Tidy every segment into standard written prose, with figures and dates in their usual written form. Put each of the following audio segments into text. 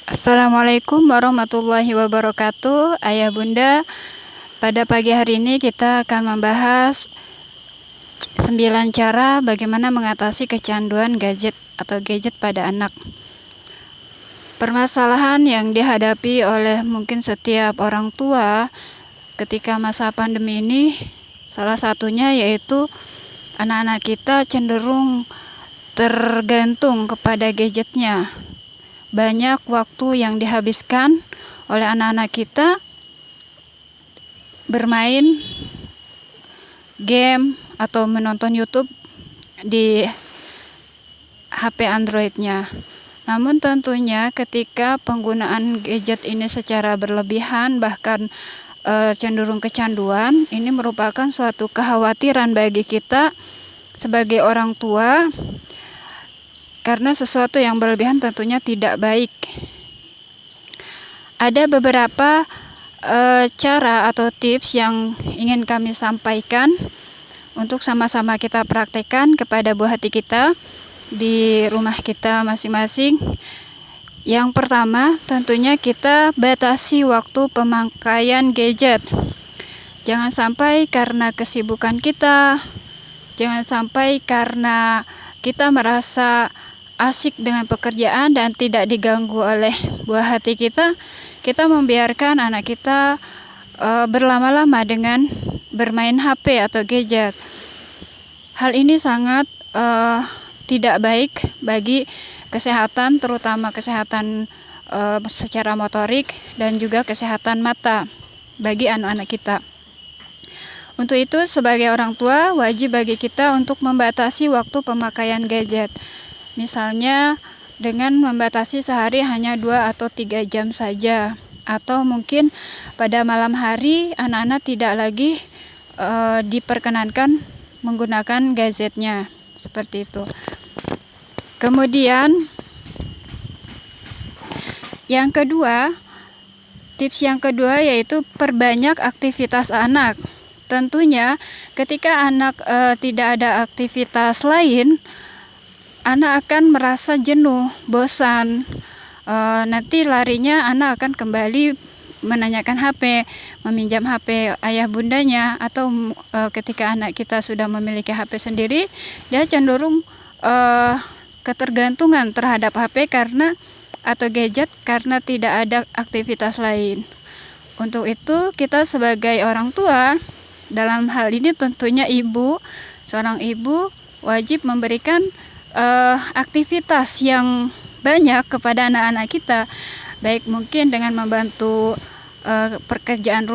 Assalamualaikum warahmatullahi wabarakatuh. Ayah bunda, pada pagi hari ini kita akan membahas 9 cara bagaimana mengatasi kecanduan gadget atau gadget pada anak. Permasalahan yang dihadapi oleh mungkin setiap orang tua ketika masa pandemi ini, salah satunya yaitu anak-anak kita cenderung tergantung kepada gadgetnya. Banyak waktu yang dihabiskan oleh anak-anak kita bermain game atau menonton YouTube di HP Android-nya. Namun tentunya ketika penggunaan gadget ini secara berlebihan bahkan cenderung kecanduan, ini merupakan suatu kekhawatiran bagi kita sebagai orang tua, karena sesuatu yang berlebihan tentunya tidak baik. Ada beberapa cara atau tips yang ingin kami sampaikan untuk sama-sama kita praktekkan kepada buah hati kita di rumah kita masing-masing. Yang pertama, tentunya kita batasi waktu pemakaian gadget. Jangan sampai karena kesibukan kita, jangan sampai karena kita merasa asyik dengan pekerjaan dan tidak diganggu oleh buah hati kita, kita membiarkan anak kita berlama-lama dengan bermain HP atau gadget. Hal ini sangat tidak baik bagi kesehatan, terutama kesehatan secara motorik dan juga kesehatan mata bagi anak-anak kita. Untuk itu, sebagai orang tua, wajib bagi kita untuk membatasi waktu pemakaian gadget. Misalnya dengan membatasi sehari hanya 2 atau 3 jam saja. Atau mungkin pada malam hari anak-anak tidak lagi diperkenankan menggunakan gadgetnya. Seperti itu. Kemudian tips yang kedua yaitu perbanyak aktivitas anak. Tentunya ketika anak tidak ada aktivitas lain, anak akan merasa jenuh, bosan. Nanti larinya anak akan kembali menanyakan HP, meminjam HP ayah bundanya, atau ketika anak kita sudah memiliki HP sendiri, dia cenderung ketergantungan terhadap HP atau gadget karena tidak ada aktivitas lain. Untuk itu kita sebagai orang tua, dalam hal ini tentunya seorang ibu wajib memberikan aktivitas yang banyak kepada anak-anak kita, baik mungkin dengan membantu pekerjaan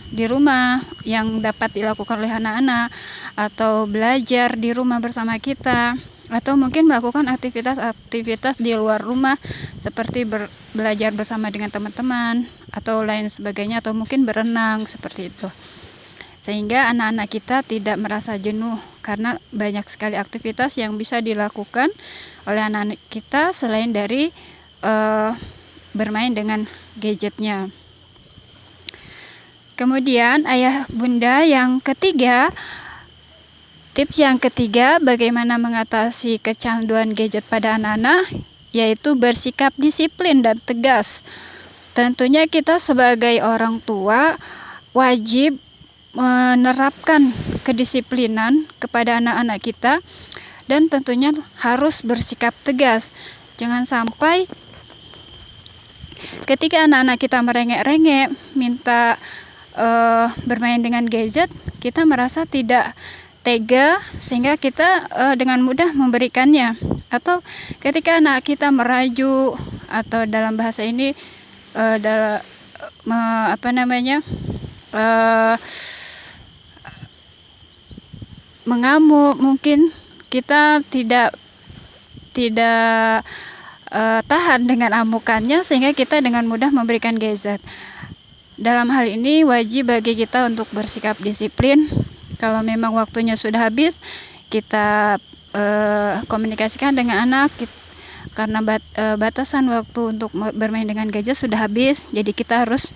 di rumah yang dapat dilakukan oleh anak-anak, atau belajar di rumah bersama kita, atau mungkin melakukan aktivitas di luar rumah seperti belajar bersama dengan teman-teman atau lain sebagainya, atau mungkin berenang seperti itu. Sehingga anak-anak kita tidak merasa jenuh karena banyak sekali aktivitas yang bisa dilakukan oleh anak-anak kita selain dari bermain dengan gadgetnya. Kemudian ayah bunda, tips yang ketiga bagaimana mengatasi kecanduan gadget pada anak-anak, yaitu bersikap disiplin dan tegas. Tentunya kita sebagai orang tua wajib menerapkan kedisiplinan kepada anak-anak kita dan tentunya harus bersikap tegas. Jangan sampai ketika anak-anak kita merengek-rengek minta bermain dengan gadget, kita merasa tidak tega sehingga kita dengan mudah memberikannya. Atau ketika anak kita merajuk, atau dalam bahasa ini mengamuk, mungkin kita tidak tahan dengan amukannya sehingga kita dengan mudah memberikan gadget. Dalam hal ini wajib bagi kita untuk bersikap disiplin. Kalau memang waktunya sudah habis, kita komunikasikan dengan anak, karena batasan waktu untuk bermain dengan gadget sudah habis. Jadi kita harus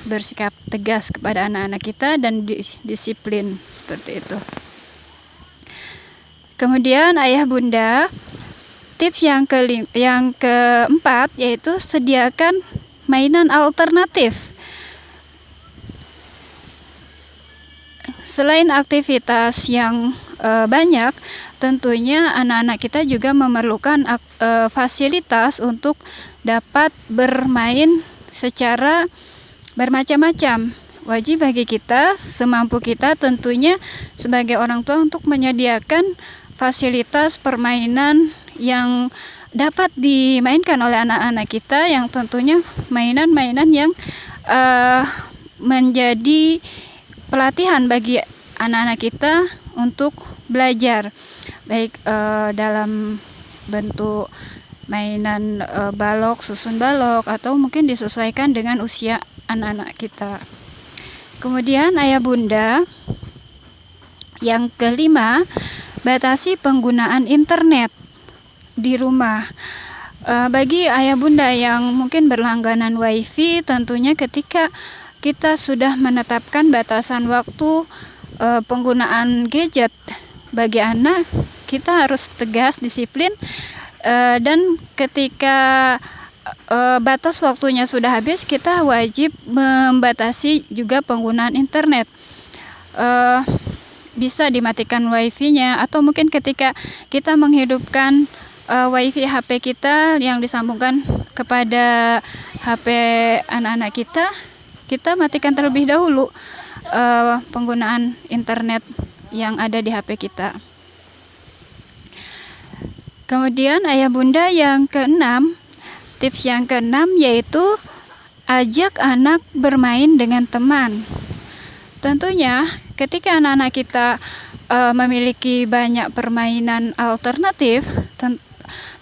bersikap tegas kepada anak-anak kita dan disiplin seperti itu. Kemudian ayah bunda, Tips yang keempat yaitu sediakan mainan alternatif. Selain aktivitas yang banyak, tentunya anak-anak kita juga memerlukan fasilitas untuk dapat bermain secara bermacam-macam. Wajib bagi kita, semampu kita tentunya sebagai orang tua untuk menyediakan fasilitas permainan yang dapat dimainkan oleh anak-anak kita, yang tentunya mainan-mainan yang menjadi pelatihan bagi anak-anak kita untuk belajar, baik dalam bentuk mainan balok, susun balok, atau mungkin disesuaikan dengan usia anak-anak kita. Kemudian ayah bunda, yang kelima, batasi penggunaan internet di rumah. Bagi ayah bunda yang mungkin berlangganan wifi, tentunya ketika kita sudah menetapkan batasan waktu penggunaan gadget bagi anak, kita harus tegas, disiplin, dan ketika batas waktunya sudah habis, kita wajib membatasi juga penggunaan internet. Bisa dimatikan wifi-nya, atau mungkin ketika kita menghidupkan wifi HP kita yang disambungkan kepada HP anak-anak kita matikan terlebih dahulu penggunaan internet yang ada di HP kita. Kemudian ayah bunda, yang keenam, tips yang keenam yaitu ajak anak bermain dengan teman. Tentunya ketika anak-anak kita memiliki banyak permainan alternatif,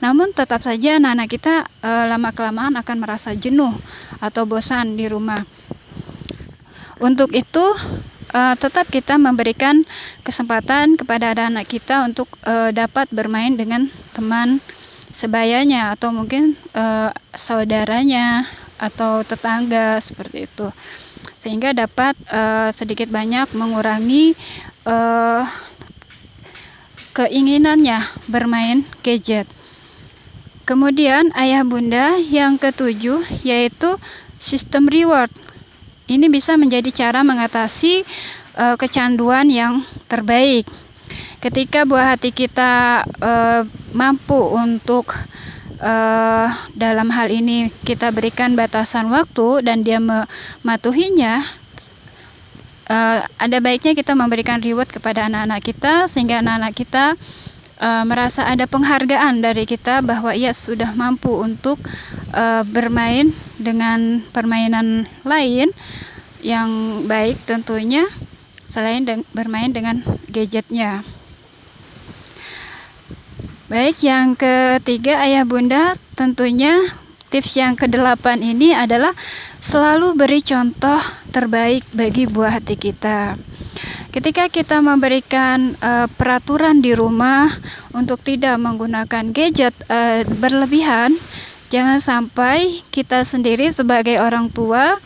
namun tetap saja anak-anak kita lama-kelamaan akan merasa jenuh atau bosan di rumah. Untuk itu tetap kita memberikan kesempatan kepada anak-anak kita untuk dapat bermain dengan teman sebayanya, atau mungkin saudaranya atau tetangga, seperti itu, sehingga dapat sedikit banyak mengurangi keinginannya bermain gadget. Kemudian ayah bunda, yang ketujuh yaitu sistem reward. Ini bisa menjadi cara mengatasi kecanduan yang terbaik. Ketika buah hati kita mampu untuk dalam hal ini kita berikan batasan waktu dan dia mematuhinya, ada baiknya kita memberikan reward kepada anak-anak kita, sehingga anak-anak kita merasa ada penghargaan dari kita bahwa ia sudah mampu untuk bermain dengan permainan lain yang baik, tentunya selain bermain dengan gadgetnya. Baik, yang ketiga ayah bunda, tentunya tips yang ke-8 ini adalah selalu beri contoh terbaik bagi buah hati kita. Ketika kita memberikan peraturan di rumah untuk tidak menggunakan gadget berlebihan, jangan sampai kita sendiri sebagai orang tua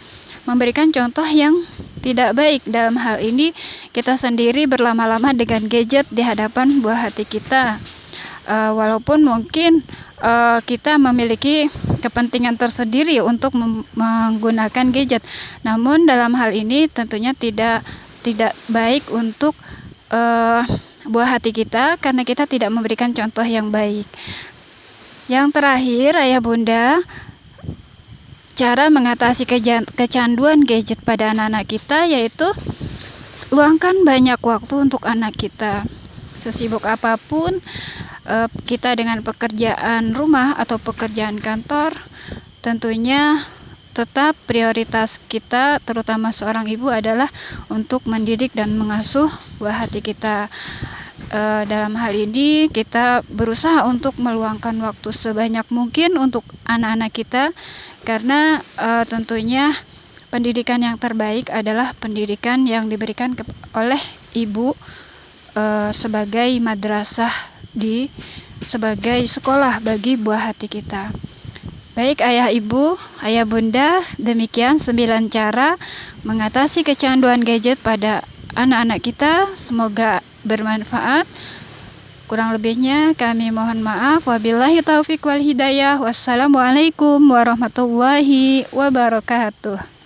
memberikan contoh yang tidak baik. Dalam hal ini kita sendiri berlama-lama dengan gadget di hadapan buah hati kita. Walaupun mungkin kita memiliki kepentingan tersendiri untuk menggunakan gadget, namun dalam hal ini tentunya tidak baik untuk buah hati kita, karena kita tidak memberikan contoh yang baik. Yang terakhir ayah bunda, cara mengatasi kecanduan gadget pada anak-anak kita yaitu luangkan banyak waktu untuk anak kita. Sesibuk apapun kita dengan pekerjaan rumah atau pekerjaan kantor, tentunya tetap prioritas kita, terutama seorang ibu, adalah untuk mendidik dan mengasuh buah hati kita. Dalam hal ini kita berusaha untuk meluangkan waktu sebanyak mungkin untuk anak-anak kita, karena tentunya pendidikan yang terbaik adalah pendidikan yang diberikan oleh ibu sebagai madrasah, sebagai sekolah bagi buah hati kita. Baik ayah ibu, ayah bunda, demikian 9 cara mengatasi kecanduan gadget pada anak-anak kita. Semoga bermanfaat. Kurang lebihnya kami mohon maaf. Wabillahi taufik wal hidayah. Wassalamualaikum warahmatullahi wabarakatuh.